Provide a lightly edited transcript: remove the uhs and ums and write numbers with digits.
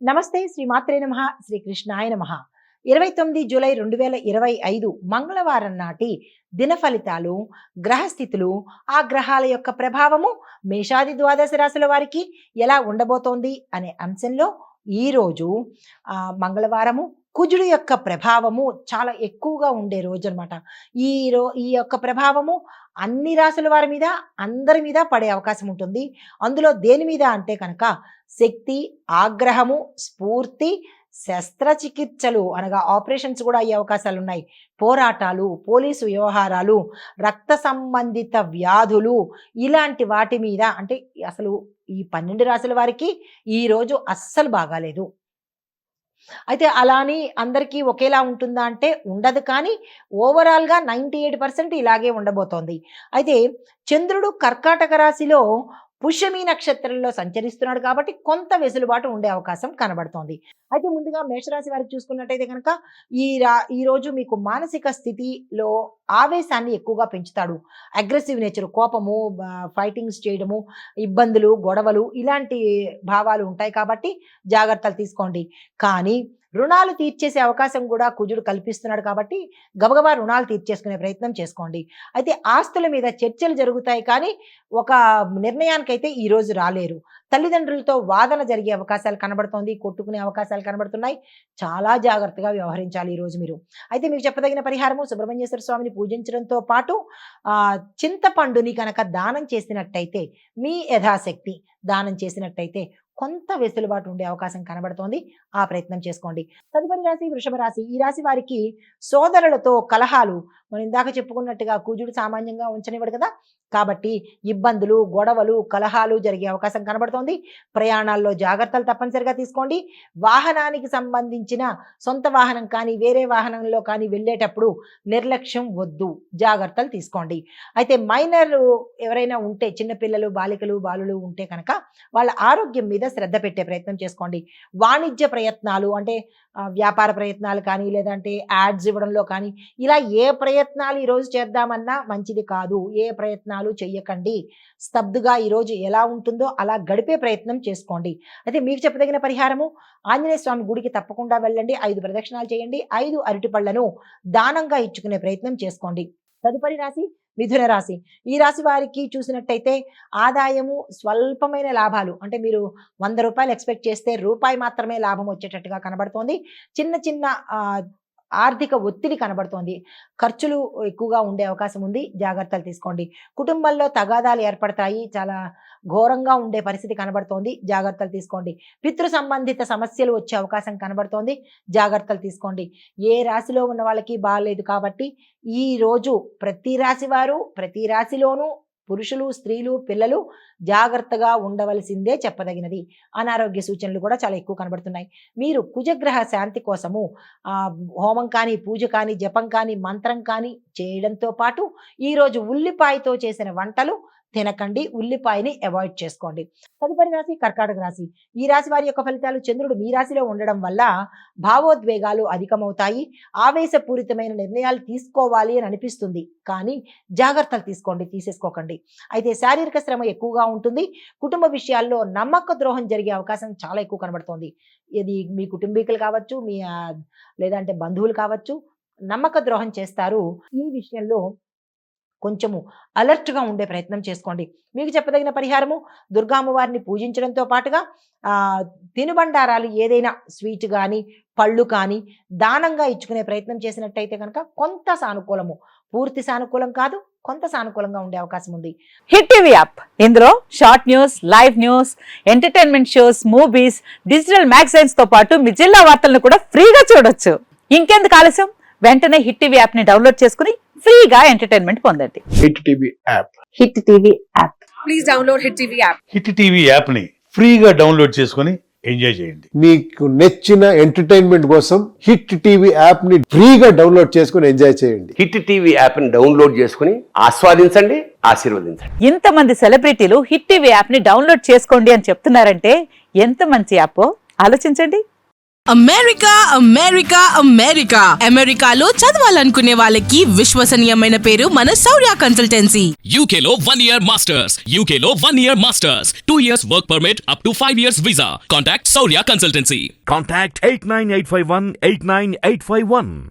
నమస్తే శ్రీ మాత్రే నమః శ్రీ కృష్ణాయ నమః 29 జూలై 2025 మంగళవారం నాటి దిన ఫలితాలు గ్రహస్థితులు ఆ గ్రహాల యొక్క ప్రభావము మేషాది ద్వాదశ రాశుల వారికి ఎలా ఉండబోతోంది అనే అంశంలో ఈరోజు మంగళవారము కుజుడు యొక్క ప్రభావము చాలా ఎక్కువగా ఉండే రోజు అనమాట. ఈ యొక్క ప్రభావము అన్ని రాశుల వారి మీద అందరి మీద పడే అవకాశం ఉంటుంది. అందులో దేని మీద అంటే కనుక శక్తి, ఆగ్రహము, స్ఫూర్తి, శస్త్రచికిత్సలు అనగా ఆపరేషన్స్ కూడా అయ్యే అవకాశాలు ఉన్నాయి. పోరాటాలు, పోలీసు వ్యవహారాలు, రక్త సంబంధిత వ్యాధులు, ఇలాంటి వాటి మీద అంటే అసలు ఈ 12 రాశుల వారికి ఈ రోజు అస్సలు బాగాలేదు. అయితే అలాని అందరికీ ఒకేలా ఉంటుందా అంటే ఉండదు. కానీ ఓవరాల్గా 98% ఇలాగే ఉండబోతోంది. అయితే చంద్రుడు కర్కాటక రాశిలో పుష్యమి నక్షత్రంలో సంచరిస్తున్నాడు కాబట్టి కొంత వెసులుబాటు ఉండే అవకాశం కనబడుతోంది. అయితే ముందుగా మేషరాశి వారికి చూసుకున్నట్టయితే కనుక ఈ రోజు మీకు మానసిక స్థితిలో ఆవేశాన్ని ఎక్కువగా పెంచుతాడు. అగ్రెసివ్ నేచర్, కోపము, ఫైటింగ్స్ చేయడము, ఇబ్బందులు, గొడవలు ఇలాంటి భావాలు ఉంటాయి కాబట్టి జాగ్రత్తలు తీసుకోండి. కానీ రుణాలు తీర్చేసే అవకాశం కూడా కుజుడు కల్పిస్తున్నాడు కాబట్టి గబగబా రుణాలు తీర్చేసుకునే ప్రయత్నం చేసుకోండి. అయితే ఆస్తుల మీద చర్చలు జరుగుతాయి కానీ ఒక నిర్ణయానికైతే ఈరోజు రాలేరు. తల్లిదండ్రులతో వాదన జరిగే అవకాశాలు కనబడుతోంది, కొట్టుకునే అవకాశాలు కనబడుతున్నాయి. చాలా జాగ్రత్తగా వ్యవహరించాలి ఈరోజు మీరు. అయితే మీకు చెప్పదగిన పరిహారము సుబ్రహ్మణ్యేశ్వర స్వామిని పూజించడంతో పాటు చింతపండుని కనుక దానం చేసినట్టయితే, మీ యథాశక్తి దానం చేసినట్టయితే కొంత వెసులుబాటు ఉండే అవకాశం కనబడుతోంది. ఆ ప్రయత్నం చేసుకోండి. తదుపరి రాశి వృషభ రాశి. ఈ రాశి వారికి సోదరులతో కలహాలు, మనం ఇందాక చెప్పుకున్నట్టుగా కుజుడు సామాన్యంగా ఉంచనివ్వడు కదా, కాబట్టి ఇబ్బందులు, గొడవలు, కలహాలు జరిగే అవకాశం కనబడుతోంది. ప్రయాణాల్లో జాగ్రత్తలు తప్పనిసరిగా తీసుకోండి. వాహనానికి సంబంధించిన సొంత వాహనం కానీ వేరే వాహనంలో కానీ వెళ్ళేటప్పుడు నిర్లక్ష్యం వద్దు, జాగ్రత్తలు తీసుకోండి. అయితే మైనర్ ఎవరైనా ఉంటే, చిన్నపిల్లలు, బాలికలు, బాలులు ఉంటే కనుక వాళ్ళ ఆరోగ్యం మీద శ్రద్ధ పెట్టే ప్రయత్నం చేసుకోండి. వాణిజ్య ప్రయత్నాలు అంటే వ్యాపార ప్రయత్నాలు కానీ లేదంటే యాడ్స్ ఇవ్వడంలో కానీ ఇలా ఏ ప్రయత్నాలు ఈరోజు చేద్దామన్నా మంచిది కాదు. ఏ ప్రయత్నాలు చెయ్యకండి. స్తబ్దుగా ఈరోజు ఎలా ఉంటుందో అలా గడిపే ప్రయత్నం చేసుకోండి. అయితే మీకు చెప్పదగిన పరిహారము ఆంజనేయ స్వామి గుడికి తప్పకుండా వెళ్ళండి. 5 ప్రదక్షిణాలు చేయండి. 5 అరటి పళ్లను దానంగా ఇచ్చుకునే ప్రయత్నం చేసుకోండి. తదుపరి రాశి మిథున రాశి. ఈ రాశి వారికి చూసినట్టయితే ఆదాయము స్వల్పమైన లాభాలు, అంటే మీరు 100 రూపాయలు ఎక్స్పెక్ట్ చేస్తే రూపాయి మాత్రమే లాభం వచ్చేటట్టుగా కనబడుతోంది. చిన్న చిన్న ఆర్థిక ఒత్తిడి కనబడుతోంది. ఖర్చులు ఎక్కువగా ఉండే అవకాశం ఉంది. జాగ్రత్తలు తీసుకోండి. కుటుంబంలో తగాదాలు ఏర్పడతాయి. చాలా ఘోరంగా ఉండే పరిస్థితి కనబడుతోంది. జాగ్రత్తలు తీసుకోండి. పితృ సంబంధిత సమస్యలు వచ్చే అవకాశం కనబడుతోంది. జాగ్రత్తలు తీసుకోండి. ఏ రాశిలో ఉన్న వాళ్ళకి బాగాలేదు కాబట్టి ఈ రోజు ప్రతి రాశి వారు, ప్రతి రాశిలోనూ పురుషులు, స్త్రీలు, పిల్లలు జాగ్రత్తగా ఉండవలసిందే చెప్పదగినది. అనారోగ్య సూచనలు కూడా చాలా ఎక్కువ కనబడుతున్నాయి. మీరు కుజగ్రహ శాంతి కోసము హోమం కానీ, పూజ కానీ, జపం కానీ, మంత్రం కానీ చేయడంతో పాటు ఈరోజు ఉల్లిపాయతో చేసిన వంటలు తినకండి. ఉల్లిపాయని అవాయిడ్ చేసుకోండి. తదుపరి రాశి కర్కాటక రాశి. ఈ రాశి వారి యొక్క ఫలితాలు చంద్రుడు మీ రాశిలో ఉండడం వల్ల భావోద్వేగాలు అధికమవుతాయి. ఆవేశపూరితమైన నిర్ణయాలు తీసుకోవాలి అని అనిపిస్తుంది కానీ జాగ్రత్తలు తీసుకోండి, తీసేసుకోకండి. అయితే శారీరక శ్రమ ఎక్కువగా ఉంటుంది. కుటుంబ విషయాల్లో నమ్మక ద్రోహం జరిగే అవకాశం చాలా ఎక్కువ కనబడుతోంది. ఇది మీ కుటుంబీకులు కావచ్చు, మీ లేదంటే బంధువులు కావచ్చు, నమ్మక ద్రోహం చేస్తారు. ఈ విషయంలో కొంచెము అలర్ట్గా ఉండే ప్రయత్నం చేసుకోండి. మీకు చెప్పదగిన పరిహారము దుర్గామ్మవారిని పూజించడంతో పాటుగా తినుబండారాలు ఏదైనా స్వీట్ కానీ పళ్ళు కానీ దానంగా ఇచ్చుకునే ప్రయత్నం చేసినట్టయితే కనుక కొంత సానుకూలము, పూర్తి సానుకూలం కాదు, కొంత సానుకూలంగా ఉండే అవకాశం ఉంది. హిట్ టీవీ యాప్, ఇందులో short news, live news, entertainment shows, movies, digital magazines తో పాటు మీ జిల్లా వార్తలను కూడా ఫ్రీగా చూడొచ్చు. ఇంకెందుకు ఆలస్యం, వెంటనే హిట్ టీవీ యాప్ ని డౌన్లోడ్ చేసుకుని ఫ్రీగా ఎంటర్టైన్మెంట్ పొందండి. Hit TV app. Hit TV app. Please download hit TV app. Hit TV app ని ఫ్రీగా డౌన్లోడ్ చేసుకుని ఎంజాయ్ చేయండి. మీకు నచ్చిన ఎంటర్టైన్మెంట్ కోసం హిట్ టీవీ యాప్ ని ఫ్రీగా డౌన్లోడ్ చేసుకుని ఎంజాయ్ చేయండి. హిట్ టీవీ యాప్ ని డౌన్లోడ్ చేసుకుని ఆస్వాదించండి, ఆశీర్వదించండి. ఇంతమంది సెలబ్రిటీలు హిట్ టీవీ యాప్ ని డౌన్లోడ్ చేసుకోండి అని చెప్తున్నారంటే ఎంత మంచి యాప్ ఆలోచించండి. అమెరికా అమెరికా అమెరికా అమెరికాలో చదవాలనుకునే వాళ్ళకి విశ్వసనీయమైన పేరు మన శౌర్య consultancy. UK Law 1 Year Masters. UK Law 1 Year Masters. 2 years work permit up to 5 years visa. Contact Saurya Consultancy. Contact 89851 89851.